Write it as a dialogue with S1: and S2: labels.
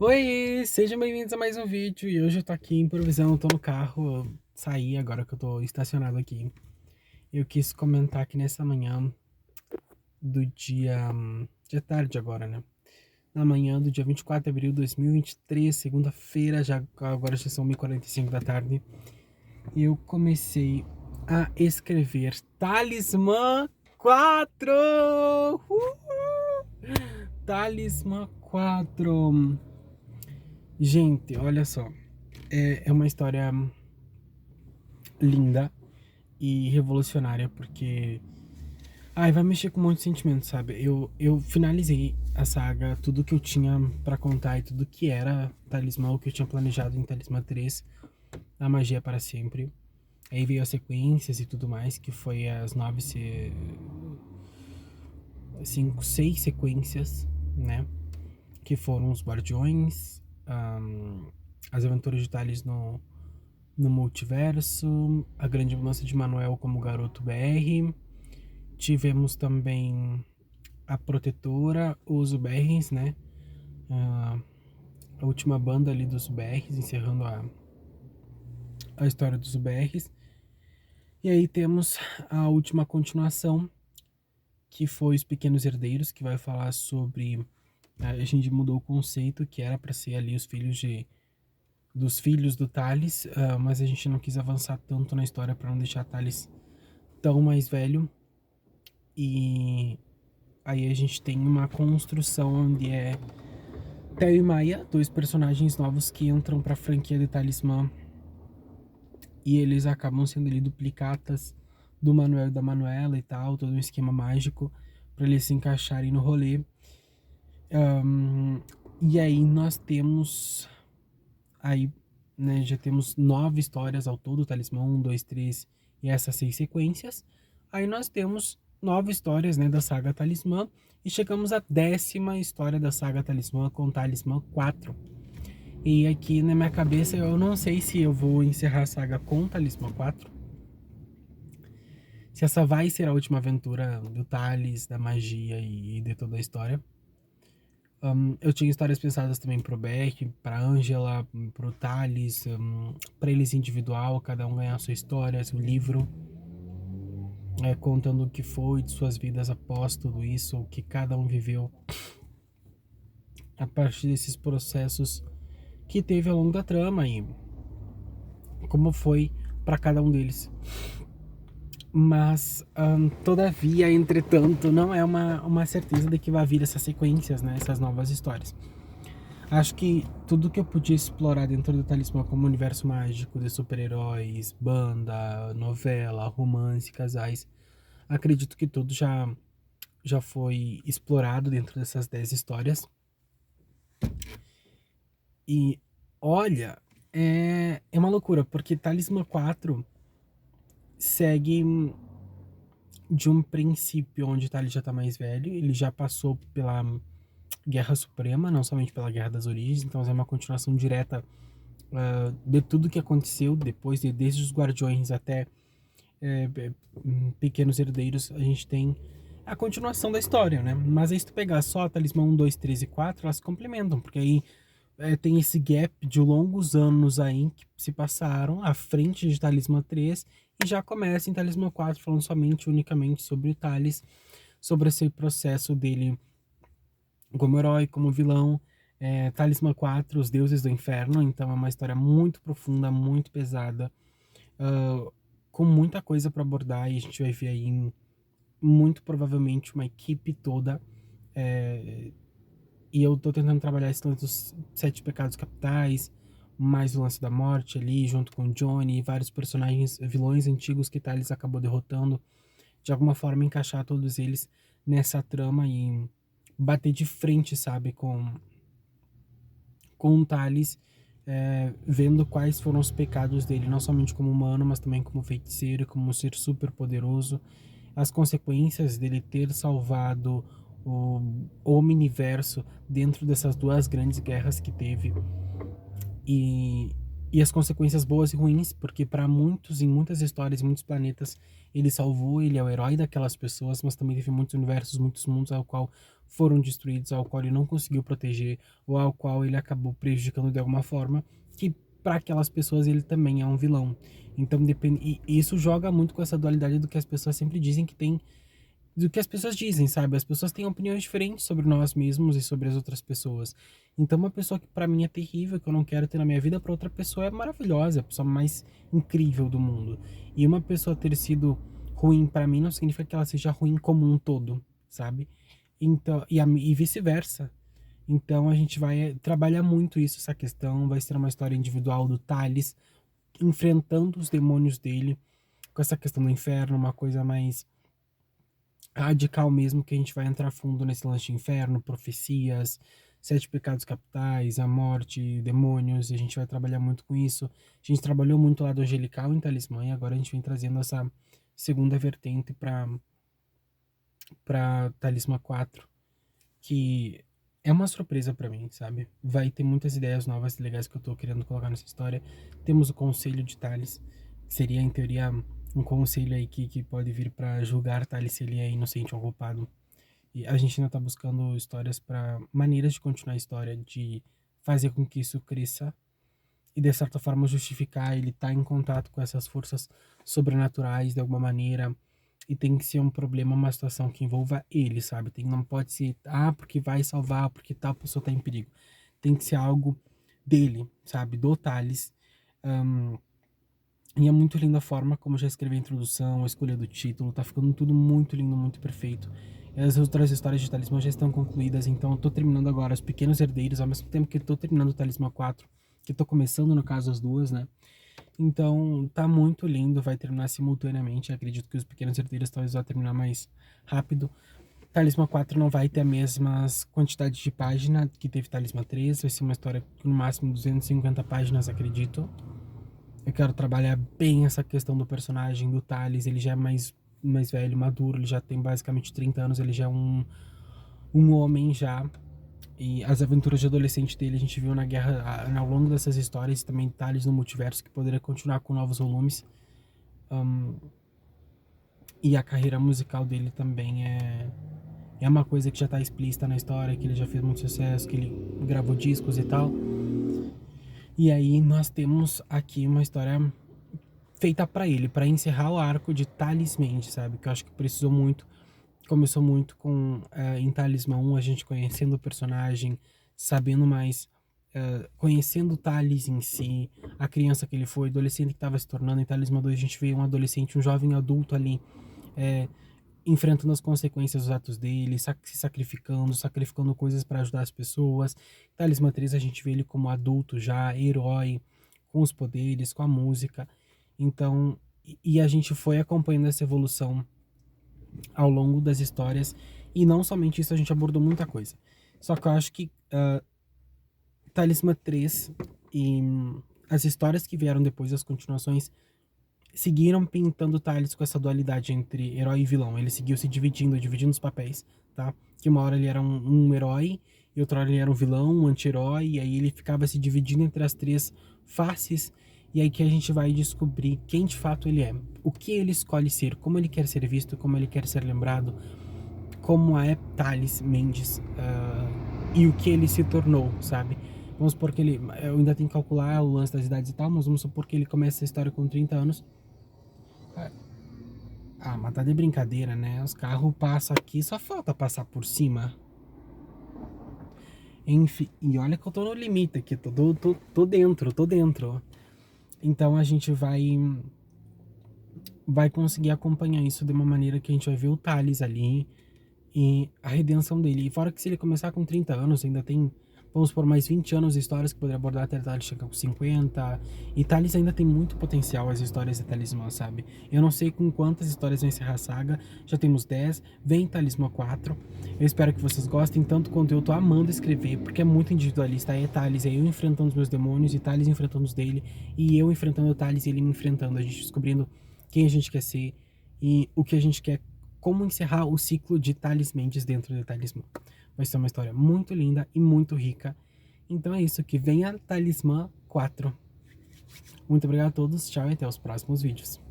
S1: Oi, sejam bem-vindos a mais um vídeo e hoje eu tô aqui improvisando, tô no carro, eu saí agora que eu tô estacionado aqui. Eu quis comentar que nessa manhã do dia tarde agora, né? Na manhã do dia 24 de abril de 2023, segunda-feira, agora já são 1h45 da tarde, eu comecei a escrever Talismã 4! Talismã 4! Gente, olha só, é uma história linda e revolucionária, porque vai mexer com um monte de sentimentos, sabe? Eu finalizei a saga, tudo que eu tinha pra contar e tudo que era Talismã, o que eu tinha planejado em Talismã 3, A Magia para Sempre. Aí veio as sequências e tudo mais, que foi as 6 sequências, né? Que foram os Guardiões, as aventuras de Thales no multiverso, a grande mudança de Manuel como garoto BR. Tivemos também a Protetora, os BRs, né? Ah, a última banda ali dos BRs, encerrando a história dos BRs. E aí temos a última continuação, que foi Os Pequenos Herdeiros, que vai falar sobre. A gente mudou o conceito, que era para ser ali dos filhos do Thales, mas a gente não quis avançar tanto na história para não deixar Thales tão mais velho. E aí a gente tem uma construção onde é Theo e Maia, dois personagens novos que entram pra franquia de Talismã, e eles acabam sendo ali duplicatas do Manuel e da Manuela e tal, todo um esquema mágico para eles se encaixarem no rolê. E aí nós temos aí, né, já temos 9 histórias ao todo, Talismã 1, 2, 3 e essas 6 sequências. Aí nós temos 9 histórias, né, da saga Talismã e chegamos à 10ª história da saga Talismã com Talismã 4. E aqui na minha cabeça eu não sei se eu vou encerrar a saga com Talismã 4, se essa vai ser a última aventura do Thales, da magia e de toda a história. Eu tinha histórias pensadas também pro Beck, pra Angela, pro Thales, pra eles individual, cada um ganhar a sua história, seu livro, contando o que foi de suas vidas após tudo isso, o que cada um viveu a partir desses processos que teve ao longo da trama e como foi para cada um deles. Mas, todavia, entretanto, não é uma certeza de que vai vir essas sequências, né? Essas novas histórias. Acho que tudo que eu podia explorar dentro do Talismã como universo mágico de super-heróis, banda, novela, romance, casais, acredito que tudo já foi explorado dentro dessas 10 histórias. E olha, é uma loucura, porque Talismã 4 segue de um princípio onde o Thales já tá mais velho, ele já passou pela Guerra Suprema, não somente pela Guerra das Origens, então é uma continuação direta de tudo que aconteceu depois, desde os Guardiões até Pequenos Herdeiros, a gente tem a continuação da história, né? Mas aí se tu pegar só a Talismã 1, 2, 3 e 4, elas se complementam, porque aí tem esse gap de longos anos aí que se passaram à frente de Talismã 3 e já começa em Talismã 4 falando somente, unicamente sobre o Thales, sobre esse processo dele como herói, como vilão. Talismã 4, Os Deuses do Inferno, então é uma história muito profunda, muito pesada, com muita coisa para abordar e a gente vai ver aí muito provavelmente uma equipe toda. E eu tô tentando trabalhar esse lance dos 7 pecados capitais, mais o lance da morte ali, junto com o Johnny e vários personagens, vilões antigos que Thales acabou derrotando. De alguma forma encaixar todos eles nessa trama e bater de frente, sabe, com o Thales, vendo quais foram os pecados dele, não somente como humano, mas também como feiticeiro, como um ser super poderoso, as consequências dele ter salvado o Omniverso dentro dessas duas grandes guerras que teve. E e as consequências boas e ruins, porque para muitos, em muitas histórias, em muitos planetas, ele salvou, ele é o herói daquelas pessoas, mas também teve muitos universos, muitos mundos ao qual foram destruídos, ao qual ele não conseguiu proteger, ou ao qual ele acabou prejudicando de alguma forma, que para aquelas pessoas ele também é um vilão. Então depende, e isso joga muito com essa dualidade do que as pessoas sempre dizem que tem, do que as pessoas dizem, sabe? As pessoas têm opiniões diferentes sobre nós mesmos e sobre as outras pessoas. Então, uma pessoa que pra mim é terrível, que eu não quero ter na minha vida, pra outra pessoa é maravilhosa, é a pessoa mais incrível do mundo. E uma pessoa ter sido ruim pra mim não significa que ela seja ruim como um todo, sabe? Então, e vice-versa. Então, a gente vai trabalhar muito isso, essa questão. Vai ser uma história individual do Thales, enfrentando os demônios dele, com essa questão do inferno, uma coisa mais radical mesmo, que a gente vai entrar fundo nesse lance de inferno, profecias, sete pecados capitais, a morte, demônios, e a gente vai trabalhar muito com isso. A gente trabalhou muito lá do Angelical em Talismã, e agora a gente vem trazendo essa segunda vertente para Talismã 4, que é uma surpresa para mim, sabe? Vai ter muitas ideias novas e legais que eu tô querendo colocar nessa história. Temos o Conselho de Thales, que seria, em teoria, um conselho aí que pode vir para julgar Thales se ele é inocente ou culpado. E a gente ainda tá buscando histórias para maneiras de continuar a história, de fazer com que isso cresça e de certa forma justificar ele estar em contato com essas forças sobrenaturais de alguma maneira. E tem que ser um problema, uma situação que envolva ele, sabe? Não pode ser, porque vai salvar, porque tal pessoa tá em perigo. Tem que ser algo dele, sabe? Do Thales. Um, e é muito linda a forma como eu já escrevi a introdução, a escolha do título, tá ficando tudo muito lindo, muito perfeito. E as outras histórias de Talismã já estão concluídas, então eu tô terminando agora Os Pequenos Herdeiros, ao mesmo tempo que eu tô terminando o Talismã 4, que eu tô começando, no caso, as duas, né? Então, tá muito lindo, vai terminar simultaneamente. Acredito que Os Pequenos Herdeiros talvez vá terminar mais rápido. Talismã 4 não vai ter a mesma quantidade de página que teve Talismã 3, vai ser uma história com no máximo 250 páginas, acredito. Eu quero trabalhar bem essa questão do personagem, do Thales, ele já é mais velho, maduro, ele já tem basicamente 30 anos, ele já é um homem já. E as aventuras de adolescente dele a gente viu na guerra, ao longo dessas histórias, e também Thales no multiverso, que poderia continuar com novos volumes. Um, e a carreira musical dele também é uma coisa que já está explícita na história, que ele já fez muito sucesso, que ele gravou discos e tal. E aí nós temos aqui uma história feita para ele, para encerrar o arco de Thales Mendes, sabe? Que eu acho que precisou muito. Começou muito com em Talismã 1, a gente conhecendo o personagem, sabendo mais, conhecendo o Thales em si, a criança que ele foi, adolescente que estava se tornando. Em Talismã 2 a gente vê um adolescente, um jovem adulto ali, é, enfrentando as consequências dos atos dele, se sacrificando coisas para ajudar as pessoas. Em Talismã 3 a gente vê ele como adulto já, herói, com os poderes, com a música. Então, e a gente foi acompanhando essa evolução ao longo das histórias, e não somente isso, a gente abordou muita coisa. Só que eu acho que Talismã 3 e as histórias que vieram depois, as continuações, seguiram pintando Thales com essa dualidade entre herói e vilão. Ele seguiu se dividindo os papéis, tá? Que uma hora ele era um herói, e outra hora ele era um vilão, um anti-herói, e aí ele ficava se dividindo entre as três faces, e aí que a gente vai descobrir quem de fato ele é, o que ele escolhe ser, como ele quer ser visto, como ele quer ser lembrado, como é Thales Mendes, e o que ele se tornou, sabe? Vamos supor que ele, eu ainda tenho que calcular o lance das idades e tal, mas vamos supor que ele começa a história com 30 anos. Mas tá de brincadeira, né? Os carros passam aqui, só falta passar por cima. Enfim, e olha que eu tô no limite aqui, tô dentro, tô dentro. Então a gente vai conseguir acompanhar isso de uma maneira que a gente vai ver o Thales ali e a redenção dele. E fora que se ele começar com 30 anos, ainda tem, vamos por mais 20 anos de histórias que poderia abordar até Thales chegar com 50. E Thales ainda tem muito potencial, as histórias de Talismã, sabe? Eu não sei com quantas histórias vai encerrar a saga, já temos 10, vem Talismã 4. Eu espero que vocês gostem tanto quanto eu tô amando escrever, porque é muito individualista. Aí é Thales, é eu enfrentando os meus demônios, e Thales enfrentando os dele, e eu enfrentando o Thales e ele me enfrentando, a gente descobrindo quem a gente quer ser e o que a gente quer, como encerrar o ciclo de Thales Mendes dentro de Talismã. Vai ser uma história muito linda e muito rica. Então é isso, que venha Talismã 4. Muito obrigado a todos, tchau e até os próximos vídeos.